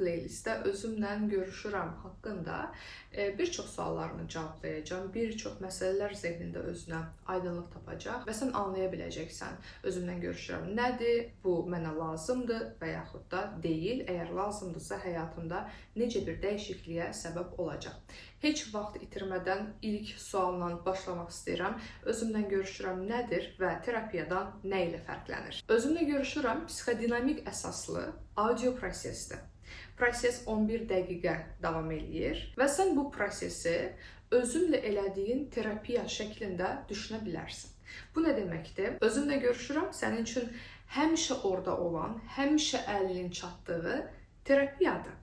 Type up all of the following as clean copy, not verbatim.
playlistdə özümlə görüşürəm haqqında bir çox suallarını cavablayacağam. Bir çox məsələlər zehnində özünə aydınlıq tapacaq və sən anlaya biləcəksən özümlə görüşürəm nədir, bu mənə lazımdır və yaxud da deyil. Əgər lazımdırsa həyatımda necə bir dəyişikliyə səbəb olacaq. Heç vaxt itirmədən ilk sualla başlamaq istəyirəm. Özümlə görüşürəm nədir və terapiyadan nə ilə fərqlənir? Özümlə görüşürəm psixodinamik əsaslı audio prosesdir. Proses 11 dəqiqə davam eləyir və sən bu prosesi özünlə elədiyin terapiya şəklində düşünə bilərsən. Bu nə deməkdir? Özümlə görüşürəm sənin üçün həmişə orada olan, həmişə əlinin çatdığı terapiyadır.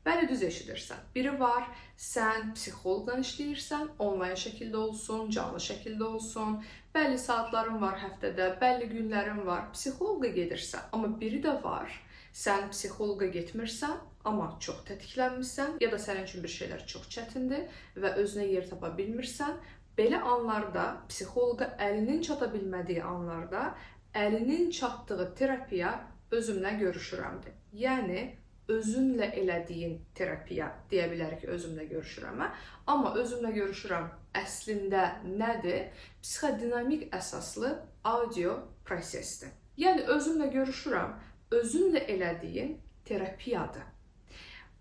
Bəli, düz eşidirsən. Biri var, sən psixoloqla işləyirsən, onlayn şəkildə olsun, canlı şəkildə olsun, bəlli saatların var həftədə, bəlli günlərin var, psixoloqa gedirsən. Amma biri də var, sən psixoloqa getmirsən, amma çox tətiklənmirsən ya da sənin üçün bir şeylər çox çətindir və özünə yer tapa bilmirsən. Belə anlarda, psixoloqa əlinin çata bilmədiyi anlarda, əlinin çatdığı terapiya özümlə görüşürəmdir. Yəni, özünlə elədiyin terapiya deyə bilərik özümlə görüşürəmə. Amma özümlə görüşürəm əslində nədir? Psixodinamik əsaslı audio prosesdir. Yəni, özümlə görüşürəm, özünlə elədiyin terapiyadır.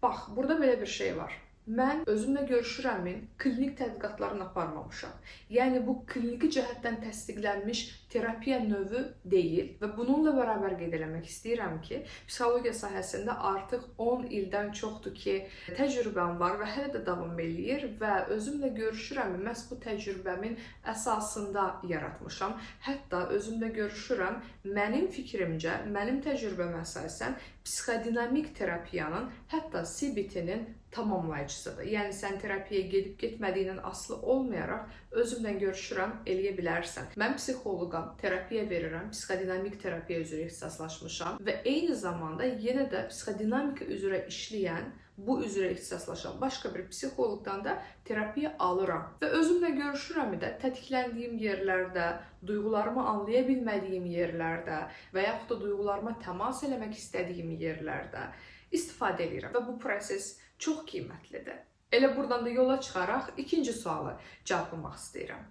Bax, burada belə bir şey var. Mən özümlə görüşürəmin klinik tədqiqatlarını aparmamışam. Yəni, bu kliniki cəhətdən təsdiqlənmiş terapiya növü deyil və bununla bərabər qeyd eləmək istəyirəm ki, psixologiya sahəsində artıq 10 ildən çoxdur ki, təcrübəm var və hələ də davam eləyir və özümlə görüşürəm, məhz bu təcrübəmin əsasında yaratmışam. Hətta özümlə görüşürəm, mənim fikrimcə, mənim təcrübəmə əsasən psixodinamik terapiyanın, hətta CBT-nin tamamlayıcısıdır. Yəni, sən terapiyaya gedib-getmədiyindən asılı olmayaraq özümlə görüşürəm, eləyə bilərsən. Mən psixoloqam, terapiya verirəm, psixodinamik terapiya üzrə ixtisaslaşmışam və eyni zamanda yenə də psixodinamika üzrə işləyən, bu üzrə ixtisaslaşan başqa bir psixoloqdan da terapiya alıram. Və özümlə görüşürəm də tətikləndiyim yerlərdə, duyğularımı anlaya bilmədiyim yerlərdə və yaxud da duyğularıma təmas eləmək istədiyim yerlərdə istifadə edirəm və bu proses çox qiymətlidir. Elə buradan da yola çıxaraq ikinci sualı cavablamaq istəyirəm.